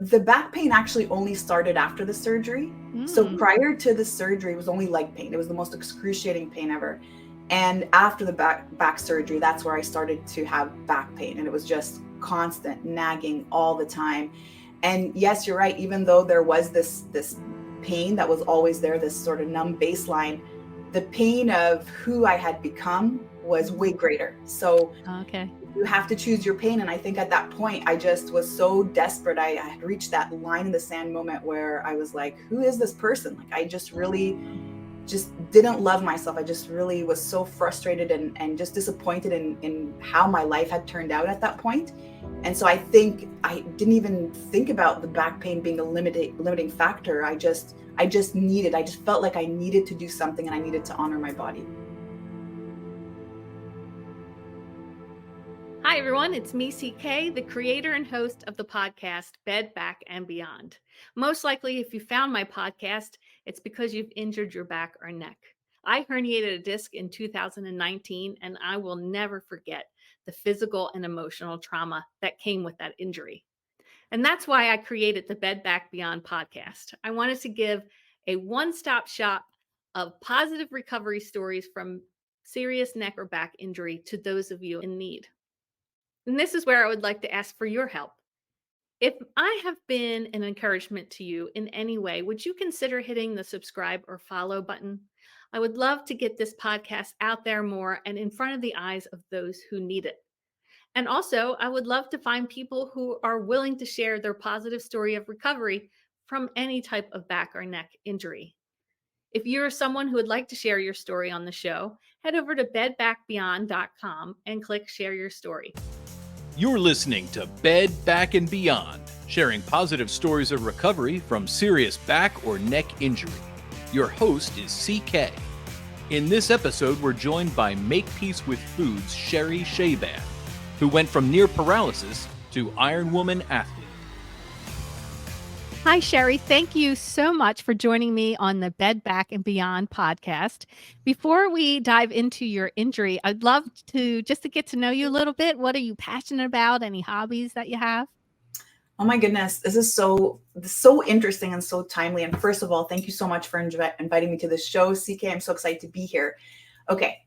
the back pain actually only started after the surgery. So prior to the surgery, it was only leg pain. It was the most excruciating pain ever. And after the back surgery, that's where I started to have back pain. And it was just constant nagging all the time. And yes, you're right. Even though there was this pain that was always there, this sort of numb baseline, the pain of who I had become was way greater. So okay, you have to choose your pain. And I think at that point, I just was so desperate. I had reached that line in the sand moment where I was like, who is this person? Like, I just really just didn't love myself. I just really was so frustrated and just disappointed in how my life had turned out at that point. And so I think I didn't even think about the back pain being a limiting factor. I just felt like I needed to do something, and I needed to honor my body. Hi, everyone. It's me, CK, the creator and host of the podcast Bed, Back, and Beyond. Most likely, if you found my podcast, it's because you've injured your back or neck. I herniated a disc in 2019, and I will never forget the physical and emotional trauma that came with that injury. And that's why I created the Bed, Back, Beyond podcast. I wanted to give a one-stop shop of positive recovery stories from serious neck or back injury to those of you in need. And this is where I would like to ask for your help. If I have been an encouragement to you in any way, would you consider hitting the subscribe or follow button? I would love to get this podcast out there more and in front of the eyes of those who need it. And also, I would love to find people who are willing to share their positive story of recovery from any type of back or neck injury. If you're someone who would like to share your story on the show, head over to bedbackbeyond.com and click Share Your Story. You're listening to Bed, Back, and Beyond, sharing positive stories of recovery from serious back or neck injury. Your host is CK. In this episode, we're joined by Make Peace with Food's Sherry Shaban, who went from near paralysis to Iron Woman athlete. Hi, Sherry. Thank you so much for joining me on the Bed, Back, and Beyond podcast. Before we dive into your injury, I'd love to get to know you a little bit. What are you passionate about? Any hobbies that you have? Oh my goodness, this is so interesting and so timely. And first of all, thank you so much for inviting me to this show, CK. I'm so excited to be here. Okay.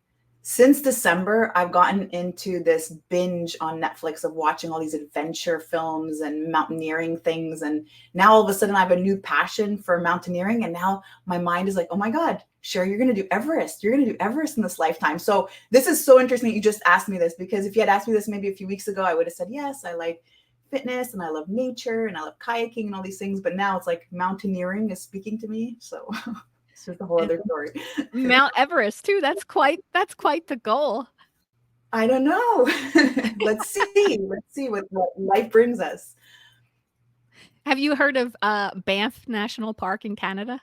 Since December, I've gotten into this binge on Netflix of watching all these adventure films and mountaineering things. And now all of a sudden I have a new passion for mountaineering. And now my mind is like, oh my God, Sherry, you're going to do Everest. You're going to do Everest in this lifetime. So this is so interesting that you just asked me this, because if you had asked me this maybe a few weeks ago, I would have said, yes, I like fitness and I love nature and I love kayaking and all these things. But now it's like mountaineering is speaking to me. So it's just a whole other story. Mount Everest too. That's quite the goal. I don't know. Let's see what life brings us. Have you heard of Banff National Park in Canada?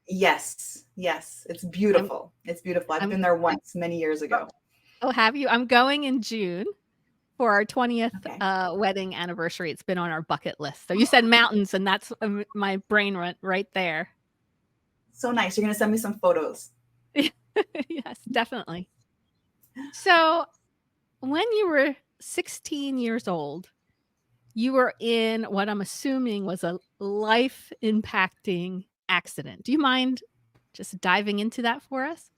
Yes. It's beautiful. I've been there once many years ago. Oh, have you? I'm going in June for our 20th wedding anniversary. It's been on our bucket list. So you said mountains, and that's my brain went right there. So nice. You're going to send me some photos. Yes, definitely. So when you were 16 years old, you were in what I'm assuming was a life-impacting accident. Do you mind just diving into that for us?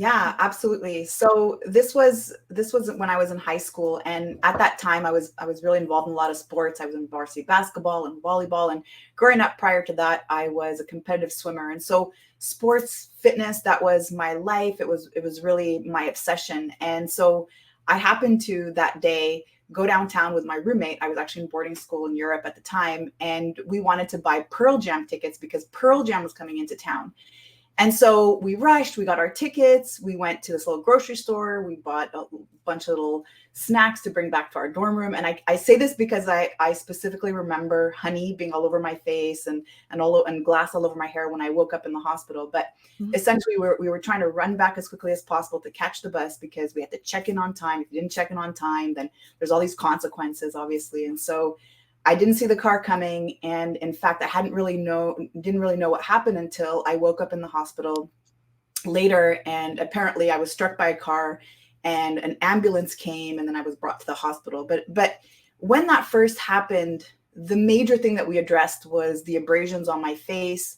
Yeah, absolutely. So this was when I was in high school, and at that time I was really involved in a lot of sports. I was in varsity basketball and volleyball, and growing up prior to that, I was a competitive swimmer. And so sports, fitness, that was my life. It was really my obsession. And so I happened to that day go downtown with my roommate. I was actually in boarding school in Europe at the time, and we wanted to buy Pearl Jam tickets because Pearl Jam was coming into town. And so we rushed, we got our tickets, we went to this little grocery store, we bought a bunch of little snacks to bring back to our dorm room. And I say this because I specifically remember honey being all over my face and glass all over my hair when I woke up in the hospital. But essentially we were trying to run back as quickly as possible to catch the bus because we had to check in on time. If you didn't check in on time, then there's all these consequences, obviously. And so I didn't see the car coming. And in fact, I didn't really know what happened until I woke up in the hospital later. And apparently I was struck by a car and an ambulance came, and then I was brought to the hospital. But when that first happened, the major thing that we addressed was the abrasions on my face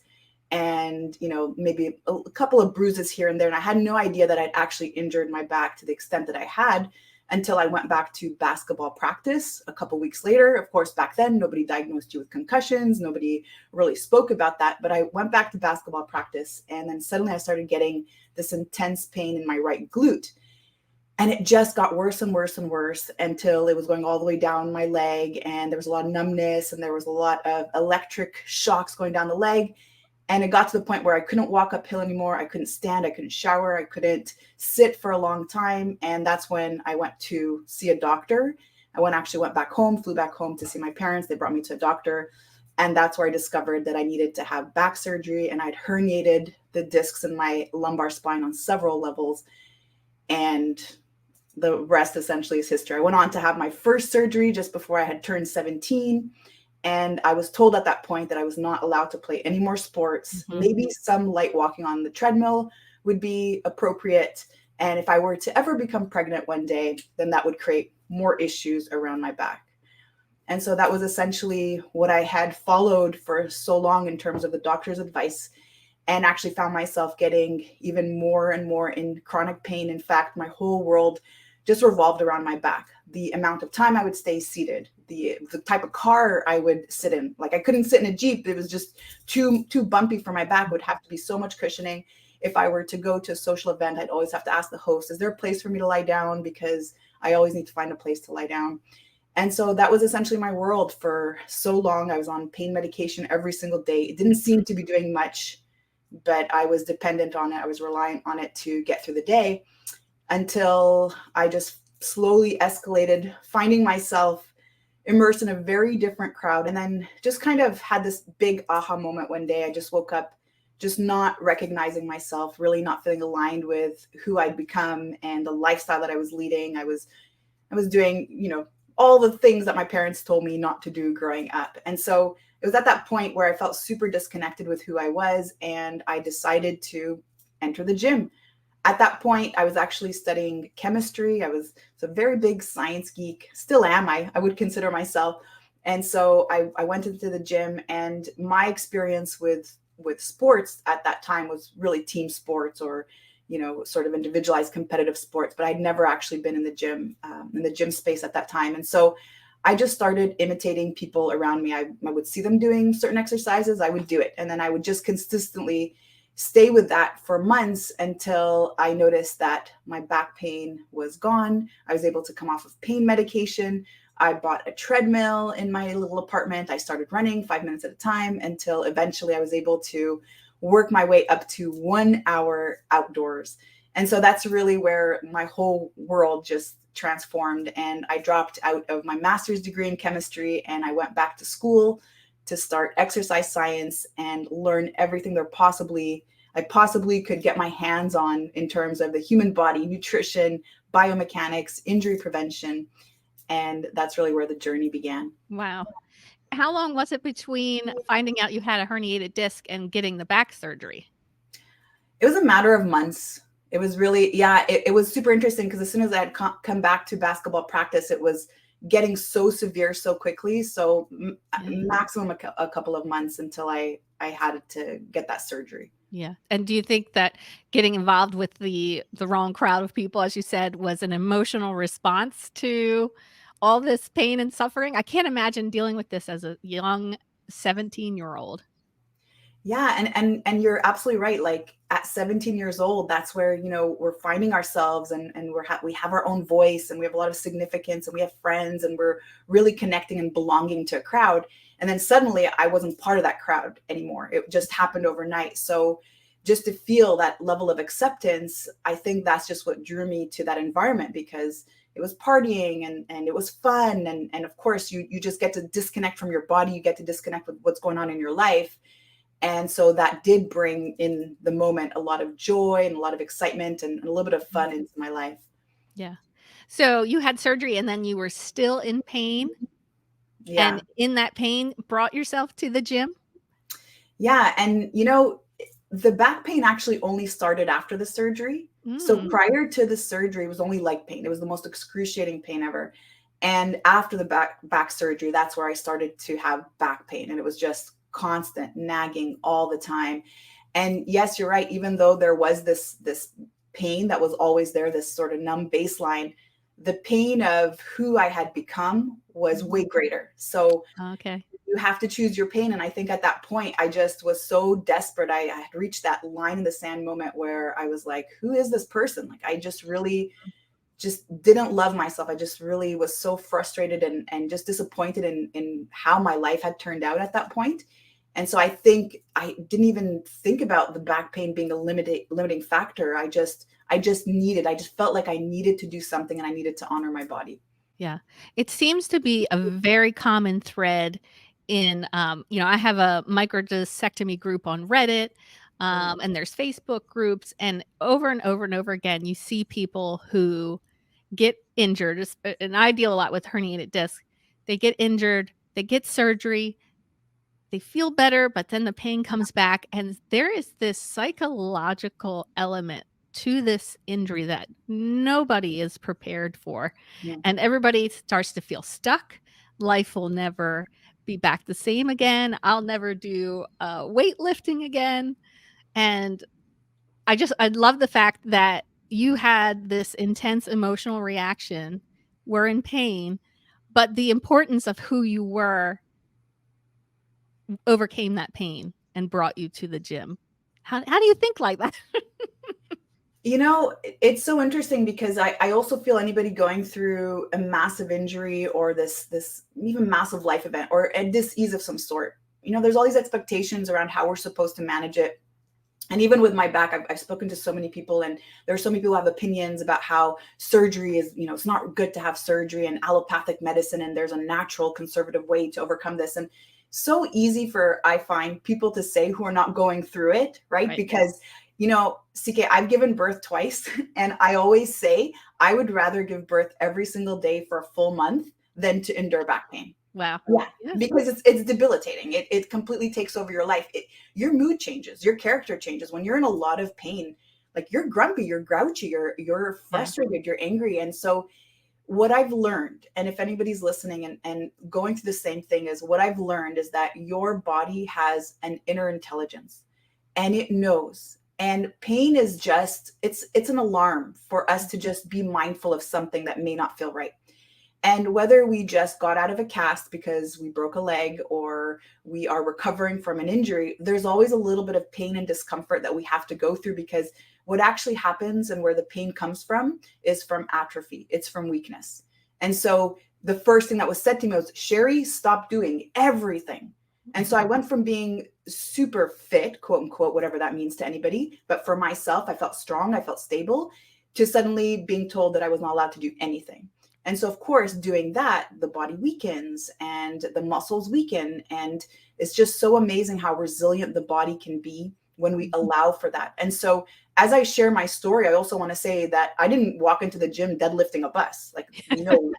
and, maybe a couple of bruises here and there. And I had no idea that I'd actually injured my back to the extent that I had until I went back to basketball practice a couple weeks later. Of course, back then, nobody diagnosed you with concussions. Nobody really spoke about that. But I went back to basketball practice, and then suddenly I started getting this intense pain in my right glute. And it just got worse and worse and worse until it was going all the way down my leg. And there was a lot of numbness, and there was a lot of electric shocks going down the leg. And it got to the point where I couldn't walk uphill anymore. I couldn't stand. I couldn't shower. I couldn't sit for a long time. And that's when I went to see a doctor. Actually went back home, flew back home to see my parents. They brought me to a doctor. And that's where I discovered that I needed to have back surgery. And I'd herniated the discs in my lumbar spine on several levels. And the rest essentially is history. I went on to have my first surgery just before I had turned 17. And I was told at that point that I was not allowed to play any more sports. Mm-hmm. Maybe some light walking on the treadmill would be appropriate. And if I were to ever become pregnant one day, then that would create more issues around my back. And so that was essentially what I had followed for so long in terms of the doctor's advice, and actually found myself getting even more and more in chronic pain. In fact, my whole world just revolved around my back. The amount of time I would stay seated, the type of car I would sit in. Like, I couldn't sit in a Jeep. It was just too bumpy for my back. It would have to be so much cushioning. If I were to go to a social event, I'd always have to ask the host, is there a place for me to lie down? Because I always need to find a place to lie down. And so that was essentially my world for so long. I was on pain medication every single day. It didn't seem to be doing much, but I was dependent on it. I was reliant on it to get through the day, until I just slowly escalated, finding myself immersed in a very different crowd. And then just kind of had this big aha moment one day. I just woke up just not recognizing myself, really not feeling aligned with who I'd become and the lifestyle that I was leading. I was doing, all the things that my parents told me not to do growing up. And so it was at that point where I felt super disconnected with who I was, and I decided to enter the gym. At that point, I was actually studying chemistry. I was a very big science geek, still am, I would consider myself. And so I went into the gym, and my experience with sports at that time was really team sports, or, sort of individualized competitive sports, but I'd never actually been in the gym space at that time. And so I just started imitating people around me. I would see them doing certain exercises, I would do it. And then I would just consistently stay with that for months until I noticed that my back pain was gone. I was able to come off of pain medication. I bought a treadmill in my little apartment. I started running 5 minutes at a time until eventually I was able to work my way up to 1 hour outdoors. And so that's really where my whole world just transformed. And I dropped out of my master's degree in chemistry, and I went back to school to start exercise science and learn everything I possibly could get my hands on in terms of the human body, nutrition, biomechanics, injury prevention. And that's really where the journey began. Wow. How long was it between finding out you had a herniated disc and getting the back surgery? It was a matter of months. It was really, it was super interesting, because as soon as I had come back to basketball practice, it was getting so severe so quickly. So maximum a couple of months until I had to get that surgery. Yeah. And do you think that getting involved with the wrong crowd of people, as you said, was an emotional response to all this pain and suffering? I can't imagine dealing with this as a young 17-year-old. Yeah. And you're absolutely right. Like, at 17 years old, that's where, we're finding ourselves, and we have our own voice, and we have a lot of significance, and we have friends, and we're really connecting and belonging to a crowd. And then suddenly I wasn't part of that crowd anymore. It just happened overnight. So just to feel that level of acceptance, I think that's just what drew me to that environment, because it was partying and it was fun. And of course you just get to disconnect from your body. You get to disconnect with what's going on in your life. And so that did bring in the moment a lot of joy and a lot of excitement and a little bit of fun into my life. Yeah. So you had surgery, and then you were still in pain. Yeah. And in that pain, brought yourself to the gym? Yeah. And, the back pain actually only started after the surgery. So prior to the surgery, it was only leg pain. It was the most excruciating pain ever. And after the back surgery, that's where I started to have back pain. And it was just constant nagging all the time. And yes, you're right. Even though there was this pain that was always there, this sort of numb baseline, the pain of who I had become was way greater. So Okay. you have to choose your pain. And I think at that point, I just was so desperate. I had reached that line in the sand moment where I was like, who is this person? Like, I just really just didn't love myself. I just really was so frustrated and just disappointed in how my life had turned out at that point. And so I think I didn't even think about the back pain being a limiting factor. I just felt like I needed to do something and I needed to honor my body. Yeah. It seems to be a very common thread in, I have a microdiscectomy group on Reddit, and there's Facebook groups, and over and over and over again, you see people who get injured. And I deal a lot with herniated disc. They get injured, they get surgery, they feel better, but then the pain comes back. And there is this psychological element to this injury that nobody is prepared for. Yeah. And everybody starts to feel stuck. Life will never be back the same again. I'll never do weightlifting again. And I love the fact that you had this intense emotional reaction, were in pain, but the importance of who you were overcame that pain and brought you to the gym. How do you think like that? You know, it's so interesting because I also feel anybody going through a massive injury or this even massive life event or a disease of some sort, there's all these expectations around how we're supposed to manage it. And even with my back, I've spoken to so many people, and there are so many people who have opinions about how surgery is, it's not good to have surgery and allopathic medicine, and there's a natural conservative way to overcome this. And so easy for, I find, people to say who are not going through it, right? Because, CK, I've given birth twice, and I always say I would rather give birth every single day for a full month than to endure back pain. Wow. Yeah, yes. Because it's debilitating. It completely takes over your life. Your mood changes, your character changes. When you're in a lot of pain, like you're grumpy, you're grouchy, you're frustrated, you're angry. And so what I've learned, and if anybody's listening and going through the same thing, is what I've learned is that your body has an inner intelligence and it knows. And pain is just, it's an alarm for us to just be mindful of something that may not feel right. And whether we just got out of a cast because we broke a leg or we are recovering from an injury, there's always a little bit of pain and discomfort that we have to go through, because what actually happens and where the pain comes from is from atrophy. It's from weakness. And so the first thing that was said to me was, Sherry, stop doing everything. And so I went from being super fit, quote unquote, whatever that means to anybody, but for myself, I felt strong, I felt stable, to suddenly being told that I was not allowed to do anything. And so, of course, doing that, the body weakens and the muscles weaken. And it's just so amazing how resilient the body can be when we allow for that. And so as I share my story, I also want to say that I didn't walk into the gym deadlifting a bus. Like,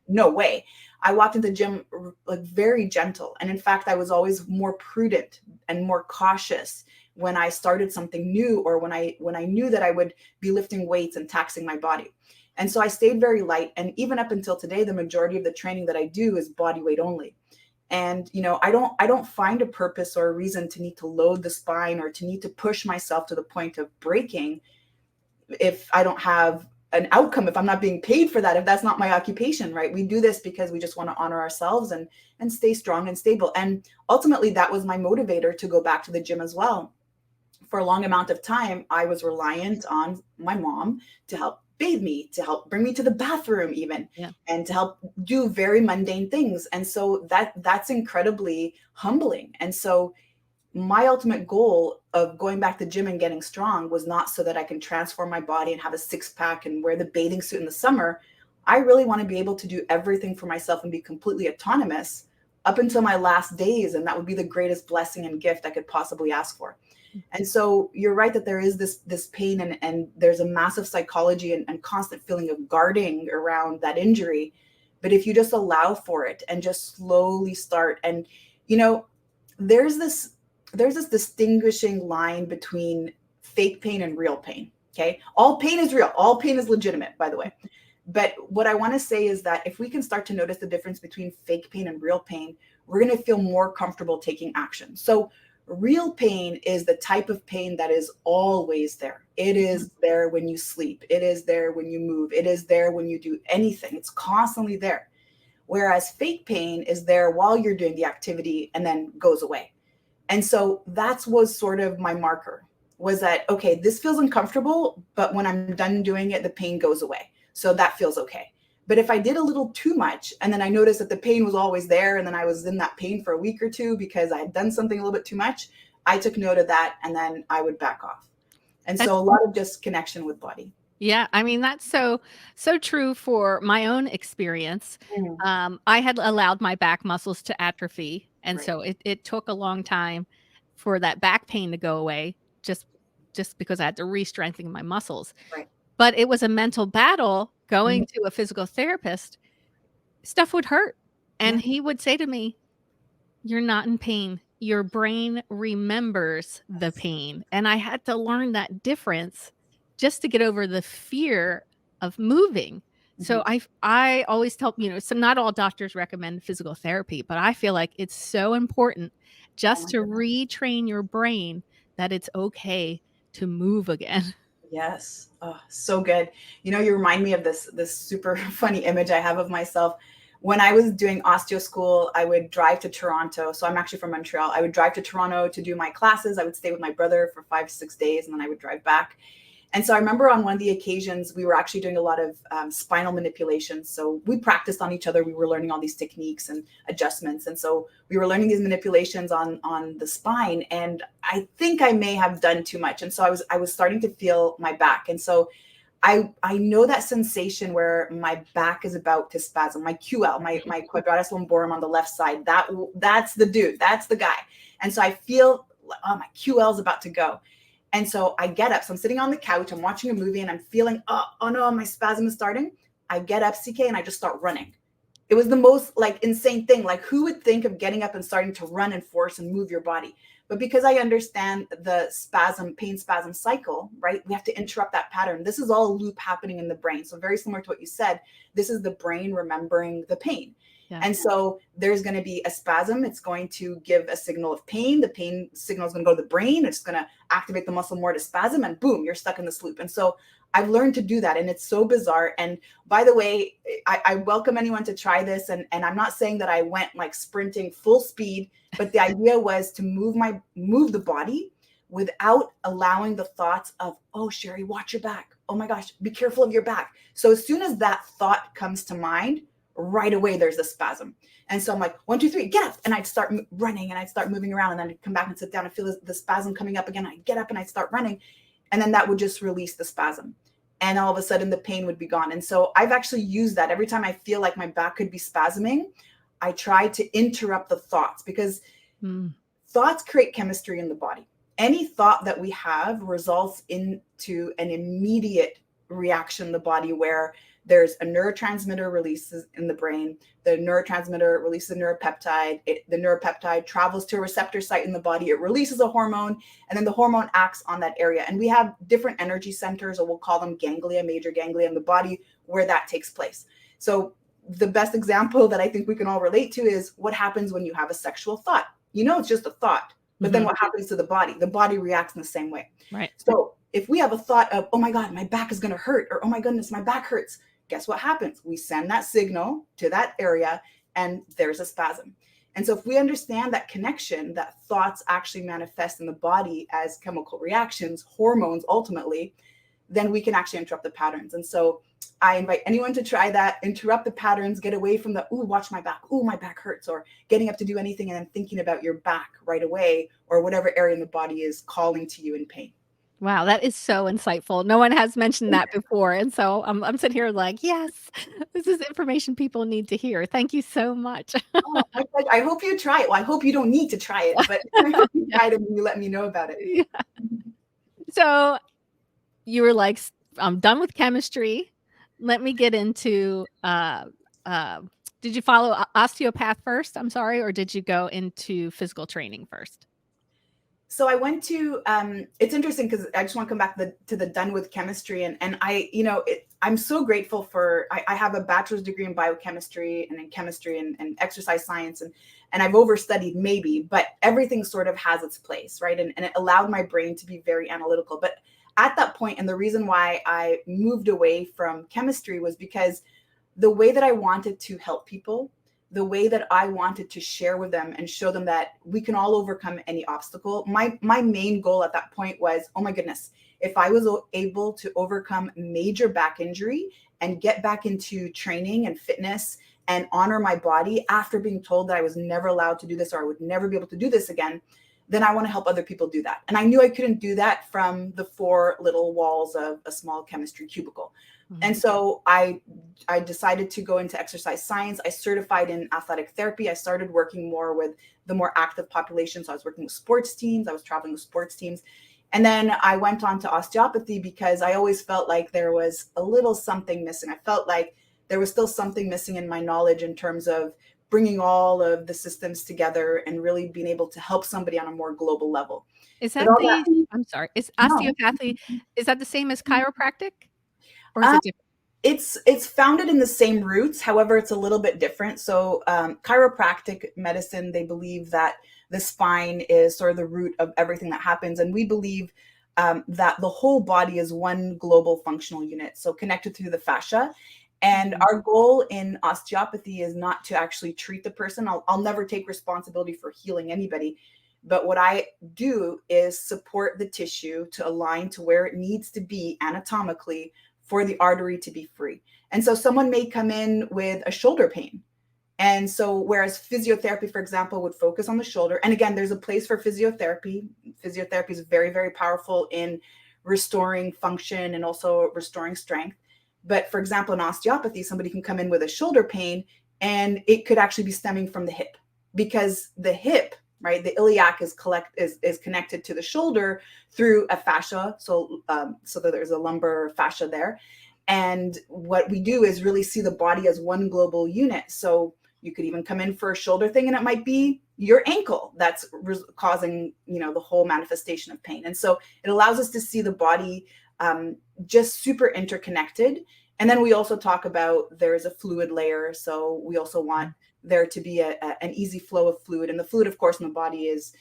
no way. I walked into the gym like very gentle. And in fact, I was always more prudent and more cautious when I started something new, or when I knew that I would be lifting weights and taxing my body. And so I stayed very light. And even up until today, the majority of the training that I do is body weight only. And, I don't find a purpose or a reason to need to load the spine or to need to push myself to the point of breaking if I don't have an outcome, if I'm not being paid for that, if that's not my occupation, right? We do this because we just want to honor ourselves and stay strong and stable. And ultimately, that was my motivator to go back to the gym as well. For a long amount of time, I was reliant on my mom to help bathe me, to help bring me to the bathroom even, and to help do very mundane things. And so that's incredibly humbling. And so my ultimate goal of going back to the gym and getting strong was not so that I can transform my body and have a six-pack and wear the bathing suit in the summer. I really want to be able to do everything for myself and be completely autonomous up until my last days. And that would be the greatest blessing and gift I could possibly ask for. And so you're right that there is this pain and there's a massive psychology and constant feeling of guarding around that injury. But if you just allow for it and just slowly start, and, there's this distinguishing line between fake pain and real pain. Okay. All pain is real. All pain is legitimate, by the way. But what I want to say is that if we can start to notice the difference between fake pain and real pain, we're going to feel more comfortable taking action. So real pain is the type of pain that is always there. It is there when you sleep. It is there when you move. It is there when you do anything. It's constantly there. Whereas fake pain is there while you're doing the activity and then goes away. And so that's was sort of my marker, was that, okay, this feels uncomfortable, but when I'm done doing it, the pain goes away. So that feels okay. But if I did a little too much and then I noticed that the pain was always there and then I was in that pain for a week or two because I had done something a little bit too much, I took note of that and then I would back off. And so a lot of just connection with body. Yeah, I mean, that's so true for my own experience. I had allowed my back muscles to atrophy, and Right. so it took a long time for that back pain to go away, just because I had to re-strengthen my muscles. Right. But it was a mental battle going to a physical therapist. Stuff would hurt, and Yeah. he would say to me, "You're not in pain. Your brain remembers the pain." And I had to learn that difference just to get over the fear of moving. So I always tell, so not all doctors recommend physical therapy, but I feel like it's so important Oh just my to goodness. retrain your brain that it's okay to move again. Yes. Oh, so good. You know, you remind me of this super funny image I have of myself. When I was doing osteo school, I would drive to Toronto. So I'm actually from Montreal. I would drive to Toronto to do my classes. I would stay with my brother for 5 to 6 days, and then I would drive back. And so I remember on one of the occasions, we were actually doing a lot of spinal manipulations. So we practiced on each other. We were learning all these techniques and adjustments. And so we were learning these manipulations on the spine. And I think I may have done too much. And so I was starting to feel my back. And so I know that sensation where my back is about to spasm, my QL, my quadratus lumborum on the left side. That's the dude. That's the guy. And so I feel, oh, my QL is about to go. And so I get up. So I'm sitting on the couch, I'm watching a movie, and I'm feeling, oh no, my spasm is starting. I get up, CK, and I just start running. It was the most like insane thing. Like, who would think of getting up and starting to run and force and move your body? But because I understand the pain spasm cycle, right? We have to interrupt that pattern. This is all a loop happening in the brain. So very similar to what you said, this is the brain remembering the pain. Yeah. And so there's going to be a spasm. It's going to give a signal of pain. The pain signal is going to go to the brain. It's going to activate the muscle more to spasm, and boom, you're stuck in this loop. And so I've learned to do that, and it's so bizarre. And by the way, I welcome anyone to try this. And I'm not saying that I went like sprinting full speed, but the idea was to move the body without allowing the thoughts of, oh, Sherry, watch your back. Oh my gosh, be careful of your back. So as soon as that thought comes to mind, right away there's a spasm. And so I'm like, 1, 2, 3, get up. And I'd start running, and I'd start moving around, and then I'd come back and sit down and feel the spasm coming up again. I'd get up and I'd start running. And then that would just release the spasm. And all of a sudden the pain would be gone. And so I've actually used that every time I feel like my back could be spasming. I try to interrupt the thoughts, because thoughts create chemistry in the body. Any thought that we have results into an immediate reaction in the body, where there's a neurotransmitter releases in the brain. The neurotransmitter releases a neuropeptide. The neuropeptide travels to a receptor site in the body. It releases a hormone, and then the hormone acts on that area. And we have different energy centers, or we'll call them ganglia, major ganglia in the body, where that takes place. So the best example that I think we can all relate to is what happens when you have a sexual thought. You know, it's just a thought, but then what happens to the body? The body reacts in the same way. Right. So if we have a thought of, oh my God, my back is going to hurt, or oh my goodness, my back hurts, guess what happens? We send that signal to that area, and there's a spasm. And so if we understand that connection, that thoughts actually manifest in the body as chemical reactions, hormones ultimately, then we can actually interrupt the patterns. And so I invite anyone to try that, interrupt the patterns, get away from the, ooh, watch my back, ooh, my back hurts, or getting up to do anything and then thinking about your back right away, or whatever area in the body is calling to you in pain. Wow, that is so insightful. No one has mentioned that before. And so I'm sitting here like, yes, this is information people need to hear. Thank you so much. Oh, I hope you try it. Well, I hope you don't need to try it, but I hope you try it and you let me know about it. Yeah. So you were like, I'm done with chemistry. Let me get into, did you follow osteopath first? I'm sorry. Or did you go into physical training first? So I went to, it's interesting because I just want to come back to the done with chemistry. And I, I'm so grateful for, I have a bachelor's degree in biochemistry and in chemistry and exercise science. And I've overstudied maybe, but everything sort of has its place, right? And it allowed my brain to be very analytical. But at that point, and the reason why I moved away from chemistry was because the way that I wanted to help people, the way that I wanted to share with them and show them that we can all overcome any obstacle. My main goal at that point was, oh my goodness, if I was able to overcome major back injury and get back into training and fitness and honor my body after being told that I was never allowed to do this or I would never be able to do this again, then I want to help other people do that. And I knew I couldn't do that from the four little walls of a small chemistry cubicle. And so I decided to go into exercise science. I certified in athletic therapy. I started working more with the more active population. So I was working with sports teams. I was traveling with sports teams. And then I went on to osteopathy because I always felt like there was a little something missing. I felt like there was still something missing in my knowledge in terms of bringing all of the systems together and really being able to help somebody on a more global level. Is But that all the, I'm sorry, is no. osteopathy, is that the same as chiropractic? Or is it different? It's founded in the same roots. However, it's a little bit different. So chiropractic medicine, they believe that the spine is sort of the root of everything that happens. And we believe that the whole body is one global functional unit, so connected through the fascia. And our goal in osteopathy is not to actually treat the person. I'll never take responsibility for healing anybody. But what I do is support the tissue to align to where it needs to be anatomically for the artery to be free. And so someone may come in with a shoulder pain. And so whereas physiotherapy, for example, would focus on the shoulder. And again, there's a place for physiotherapy. Physiotherapy is very, very powerful in restoring function and also restoring strength. But for example, in osteopathy, somebody can come in with a shoulder pain and it could actually be stemming from the hip, because the hip, right, the iliac is connected to the shoulder through a fascia. So that there's a lumbar fascia there. And what we do is really see the body as one global unit. So you could even come in for a shoulder thing and it might be your ankle that's causing, the whole manifestation of pain. And so it allows us to see the body just super interconnected. And then we also talk about there's a fluid layer. So we also want there to be an easy flow of fluid. And the fluid, of course, in the body is,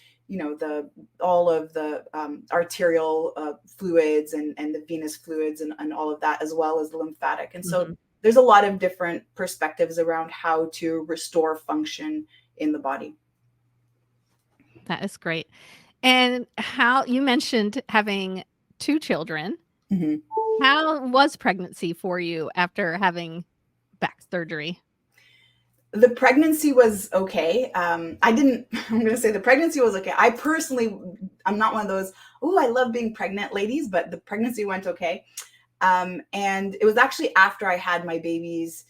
all of the arterial fluids and the venous fluids and all of that, as well as the lymphatic. And so there's a lot of different perspectives around how to restore function in the body. That is great. And how you mentioned having 2 children. Mm-hmm. How was pregnancy for you after having back surgery? The pregnancy was okay. I'm going to say the pregnancy was okay. I personally, I'm not one of those, I love being pregnant ladies, but the pregnancy went okay. And it was actually after I had my babies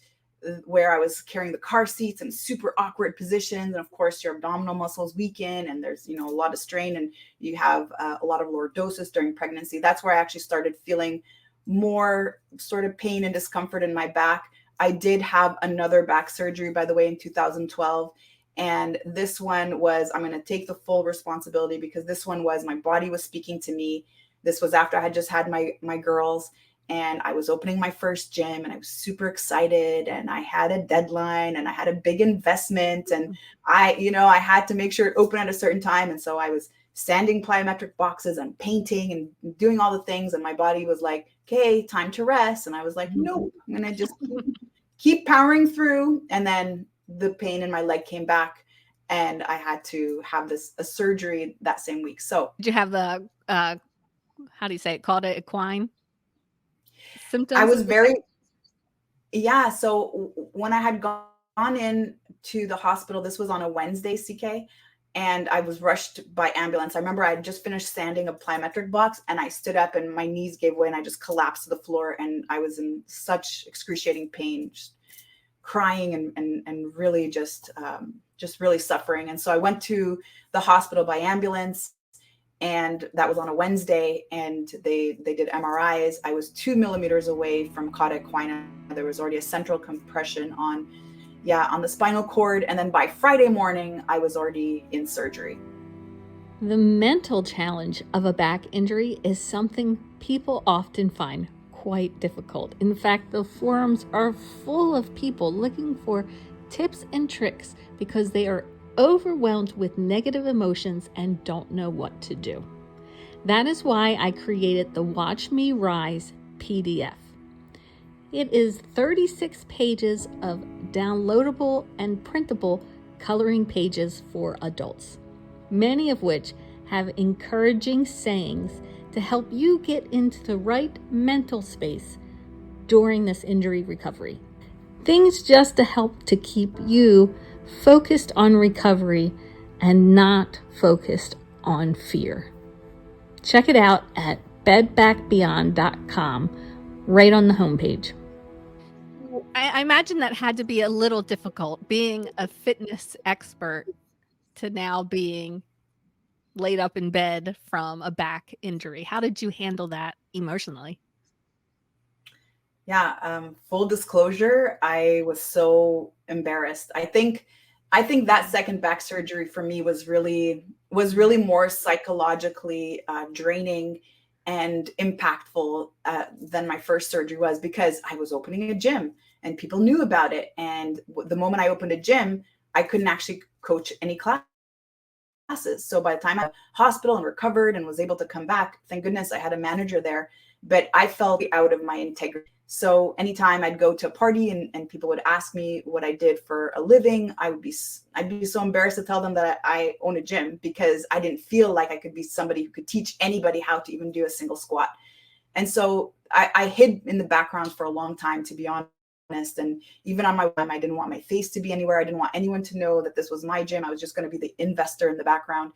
where I was carrying the car seats in super awkward positions. And of course, your abdominal muscles weaken and there's, a lot of strain and you have a lot of lordosis during pregnancy. That's where I actually started feeling more sort of pain and discomfort in my back. I did have another back surgery, by the way, in 2012. And this one was, I'm going to take the full responsibility because this one was, my body was speaking to me. This was after I had just had my girls and I was opening my first gym and I was super excited and I had a deadline and I had a big investment and I had to make sure it opened at a certain time. And so I was sanding plyometric boxes and painting and doing all the things. And my body was like, okay, time to rest. And I was like, nope, I'm going to just keep powering through. And then the pain in my leg came back and I had to have a surgery that same week. So did you have the, how do you say it, called it equine symptoms? I was so when I had gone in to the hospital, this was on a Wednesday, CK, and I was rushed by ambulance. I remember I had just finished sanding a plyometric box and I stood up and my knees gave way and I just collapsed to the floor and I was in such excruciating pain, just crying and really just really suffering. And so I went to the hospital by ambulance and that was on a Wednesday and they did MRIs. I was 2 millimeters away from cauda equina. There was already a central compression on the spinal cord. And then by Friday morning, I was already in surgery. The mental challenge of a back injury is something people often find quite difficult. In fact, the forums are full of people looking for tips and tricks because they are overwhelmed with negative emotions and don't know what to do. That is why I created the Watch Me Rise PDF. It is 36 pages of downloadable and printable coloring pages for adults, many of which have encouraging sayings to help you get into the right mental space during this injury recovery. Things just to help to keep you focused on recovery and not focused on fear. Check it out at bedbackbeyond.com, right on the homepage. I imagine that had to be a little difficult, being a fitness expert to now being laid up in bed from a back injury. How did you handle that emotionally? Yeah, full disclosure, I was so embarrassed. I think that second back surgery for me was really more psychologically draining and impactful than my first surgery was, because I was opening a gym and people knew about it. And the moment I opened a gym, I couldn't actually coach any classes. So by the time I was in the hospital and recovered and was able to come back, thank goodness I had a manager there, but I felt out of my integrity. So anytime I'd go to a party and people would ask me what I did for a living, I'd be so embarrassed to tell them that I own a gym, because I didn't feel like I could be somebody who could teach anybody how to even do a single squat. And so I hid in the background for a long time, to be honest. And even on my website, I didn't want my face to be anywhere. I didn't want anyone to know that this was my gym. I was just going to be the investor in the background.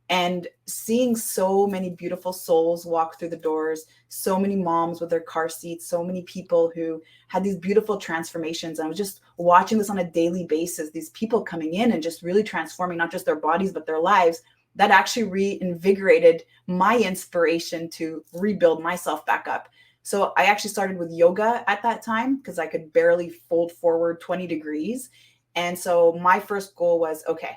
And seeing so many beautiful souls walk through the doors, so many moms with their car seats, so many people who had these beautiful transformations. And I was just watching this on a daily basis, these people coming in and just really transforming not just their bodies, but their lives. That actually reinvigorated my inspiration to rebuild myself back up. So I actually started with yoga at that time, because I could barely fold forward 20 degrees. And so my first goal was, okay,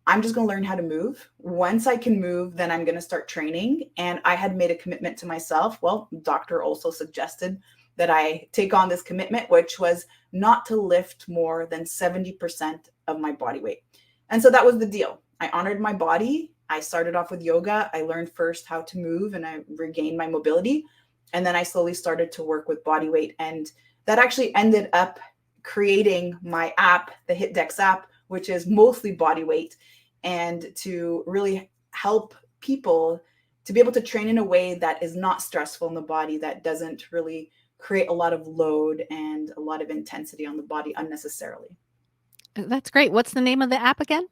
I'm just going to learn how to move. Once I can move, then I'm going to start training. And I had made a commitment to myself. Well, doctor also suggested that I take on this commitment, which was not to lift more than 70% of my body weight. And so that was the deal. I honored my body. I started off with yoga. I learned first how to move and I regained my mobility. And then I slowly started to work with body weight. And that actually ended up creating my app, the HitDex app, which is mostly body weight, and to really help people to be able to train in a way that is not stressful in the body, that doesn't really create a lot of load and a lot of intensity on the body unnecessarily. That's great. What's the name of the app again?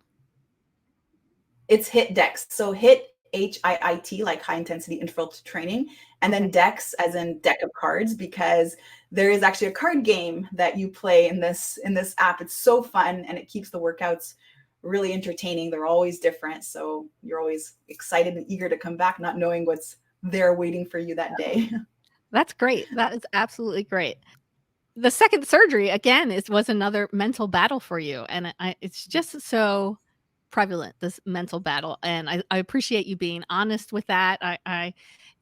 It's HitDex. So HIT, HIIT, like high intensity interval training, and then Dex as in deck of cards, because there is actually a card game that you play in this app. It's so fun and it keeps the workouts really entertaining. They're always different, so you're always excited and eager to come back, not knowing what's there waiting for you that day. That's great. That is absolutely great. The second surgery, again, was another mental battle for you. And it's just so prevalent, this mental battle. And I appreciate you being honest with that.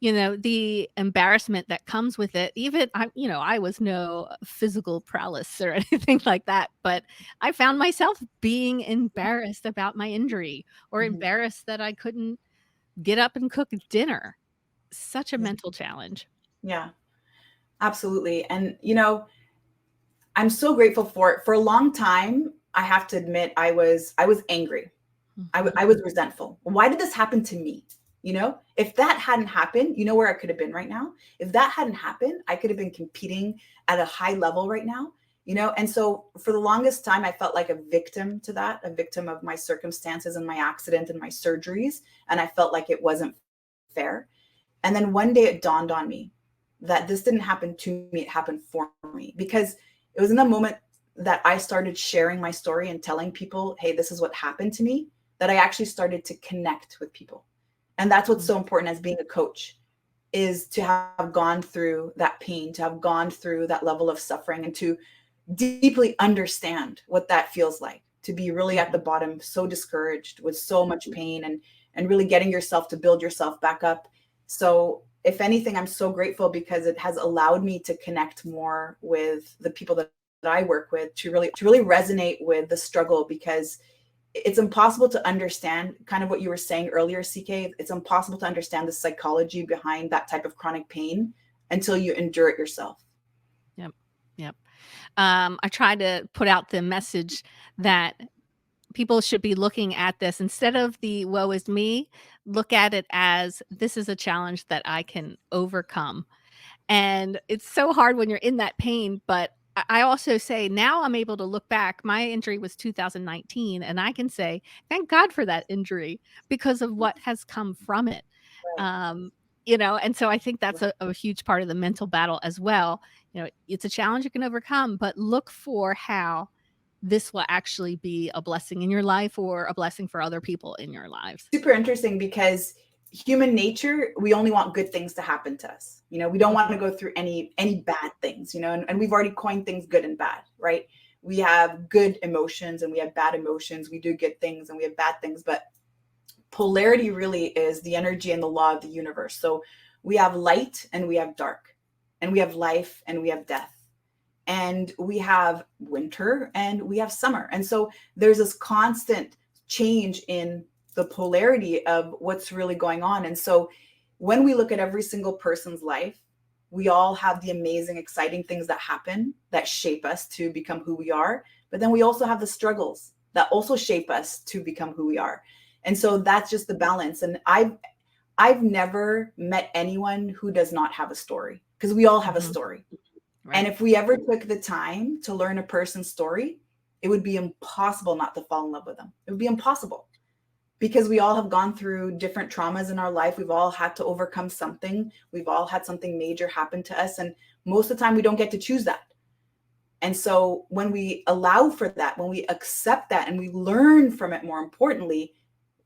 The embarrassment that comes with it, even, I was no physical prowess or anything like that, but I found myself being embarrassed about my injury or embarrassed that I couldn't get up and cook dinner. Such a mental challenge. Yeah, absolutely. And, I'm so grateful for it. For a long time, I have to admit, I was angry. I was resentful. Why did this happen to me? If that hadn't happened, you know where I could have been right now? If that hadn't happened, I could have been competing at a high level right now, And so for the longest time, I felt like a victim to that, a victim of my circumstances and my accident and my surgeries. And I felt like it wasn't fair. And then one day it dawned on me that this didn't happen to me, it happened for me, because it was in the moment that I started sharing my story and telling people, hey, this is what happened to me, that I actually started to connect with people. And that's what's so important as being a coach, is to have gone through that pain, to have gone through that level of suffering, and to deeply understand what that feels like, to be really at the bottom, so discouraged with so much pain, and really getting yourself to build yourself back up. So if anything, I'm so grateful because it has allowed me to connect more with the people that I work with, to really resonate with the struggle, because it's impossible to understand kind of what you were saying earlier, CK. It's impossible to understand the psychology behind that type of chronic pain until you endure it yourself. Yep. Yep. I try to put out the message that people should be looking at this instead of the woe is me, look at it as this is a challenge that I can overcome. And it's so hard when you're in that pain, but I also say now I'm able to look back. My injury was 2019, and I can say, thank God for that injury because of what has come from it. Right. Um, and so I think that's a huge part of the mental battle as well. It's a challenge you can overcome, but look for how this will actually be a blessing in your life or a blessing for other people in your lives. Super interesting, because human nature, we only want good things to happen to us. We don't want to go through any bad things, and we've already coined things good and bad, right? We have good emotions and we have bad emotions. We do good things and we have bad things, but polarity really is the energy and the law of the universe. So we have light and we have dark, and we have life and we have death, and we have winter and we have summer. And so there's this constant change in the polarity of what's really going on. And so when we look at every single person's life, we all have the amazing, exciting things that happen that shape us to become who we are. But then we also have the struggles that also shape us to become who we are. And so that's just the balance. And I've never met anyone who does not have a story, because we all have a story. Right. And if we ever took the time to learn a person's story, it would be impossible not to fall in love with them. It would be impossible, because we all have gone through different traumas in our life. We've all had to overcome something. We've all had something major happen to us. And most of the time we don't get to choose that. And so when we allow for that, when we accept that and we learn from it, more importantly,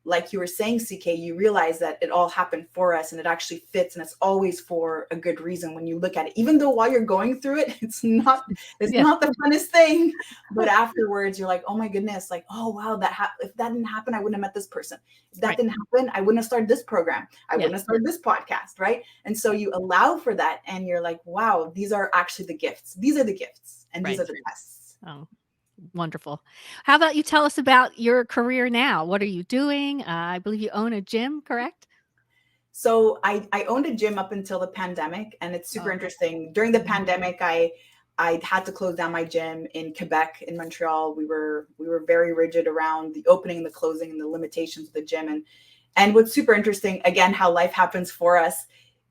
like you were saying, CK, you realize that it all happened for us and it actually fits, and it's always for a good reason when you look at it. Even though while you're going through it, it's not the funnest thing. But afterwards, you're like, oh my goodness, like, oh wow, if that didn't happen, I wouldn't have met this person. If that didn't happen, I wouldn't have started this program. I wouldn't have started this podcast, right? And so you allow for that, and you're like, wow, these are actually the gifts. These are the gifts, and these are the tests. Oh. Wonderful. How about you tell us about your career now? What are you doing? I believe you own a gym, correct? So I owned a gym up until the pandemic, and it's super interesting. During the pandemic, I had to close down my gym in Quebec, in Montreal. We were very rigid around the opening, the closing, and the limitations of the gym. And what's super interesting, again, how life happens for us.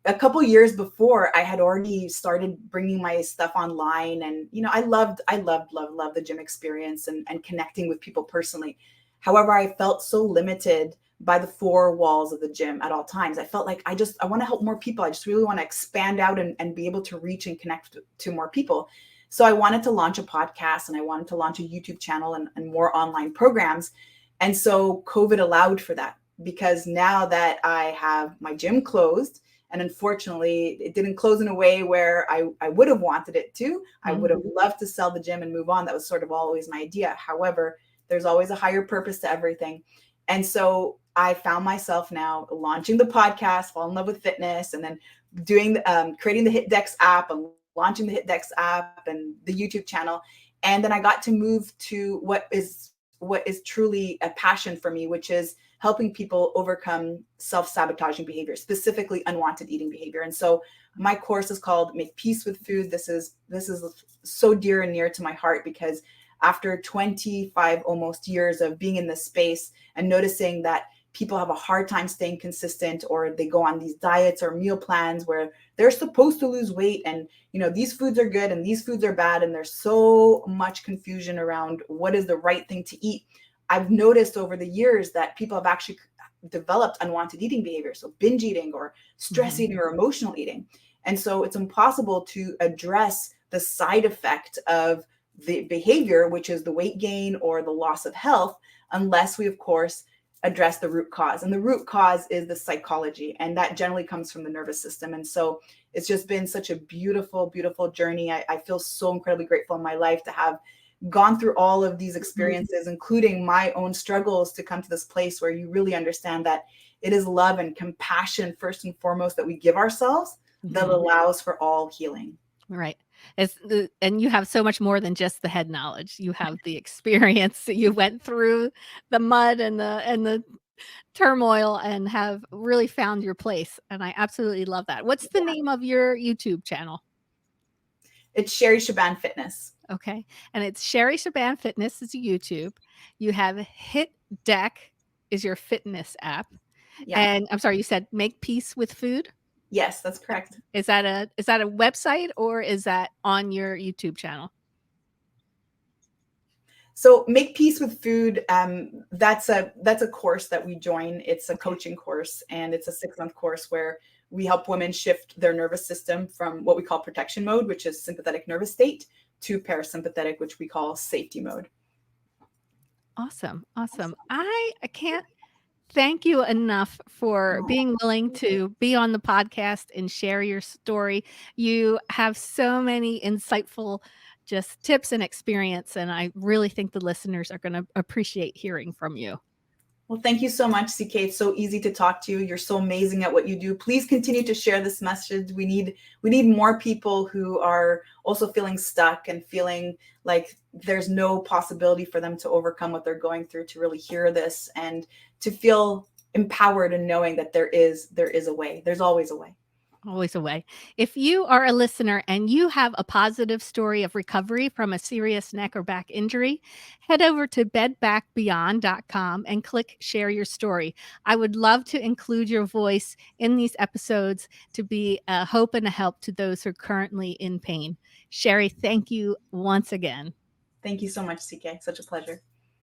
A couple years before, I had already started bringing my stuff online, and I loved the gym experience and connecting with people personally. However, I felt so limited by the four walls of the gym at all times. I felt like I want to help more people. I just really want to expand out and be able to reach and connect to more people. So I wanted to launch a podcast, and I wanted to launch a YouTube channel and more online programs. And so COVID allowed for that, because now that I have my gym closed, and unfortunately, it didn't close in a way where I would have wanted it to. I would have loved to sell the gym and move on. That was sort of always my idea. However, there's always a higher purpose to everything. And so I found myself now launching the podcast, fall in love with fitness, and then doing creating the HitDex app and launching the HitDex app and the YouTube channel. And then I got to move to what is truly a passion for me, which is helping people overcome self-sabotaging behavior, specifically unwanted eating behavior. And so my course is called Make Peace with Food. This is so dear and near to my heart, because after 25 almost years of being in this space and noticing that people have a hard time staying consistent, or they go on these diets or meal plans where they're supposed to lose weight, and these foods are good and these foods are bad, and there's so much confusion around what is the right thing to eat. I've noticed over the years that people have actually developed unwanted eating behavior, so binge eating or stress eating or emotional eating. And so it's impossible to address the side effect of the behavior, which is the weight gain or the loss of health, unless we, of course, address the root cause. And the root cause is the psychology, and that generally comes from the nervous system. And so it's just been such a beautiful, beautiful journey. I feel so incredibly grateful in my life to have gone through all of these experiences, including my own struggles, to come to this place where you really understand that it is love and compassion first and foremost that we give ourselves that allows for all healing. Right. And you have so much more than just the head knowledge. You have the experience that you went through the mud and the turmoil and have really found your place. And I absolutely love that. What's the name of your YouTube channel? It's Sherry Shaban Fitness. Okay. And it's Sherry Shaban Fitness is YouTube. You have Hit Deck is your fitness app. Yeah. And I'm sorry, you said Make Peace with Food? Yes, that's correct. Is that a website or is that on your YouTube channel? So Make Peace with Food, that's a course that we join. It's a coaching course, and it's a 6-month course where we help women shift their nervous system from what we call protection mode, which is sympathetic nervous state, to parasympathetic, which we call safety mode. Awesome. I can't thank you enough for being willing to be on the podcast and share your story. You have so many insightful just tips and experience, and I really think the listeners are going to appreciate hearing from you. Well, thank you so much, CK. It's so easy to talk to you. You're so amazing at what you do. Please continue to share this message. We need more people who are also feeling stuck and feeling like there's no possibility for them to overcome what they're going through, to really hear this and to feel empowered and knowing that there is a way. There's always a way. Always a way. If you are a listener and you have a positive story of recovery from a serious neck or back injury, head over to bedbackbeyond.com and click share your story. I would love to include your voice in these episodes to be a hope and a help to those who are currently in pain. Sherry, thank you once again. Thank you so much, CK. Such a pleasure.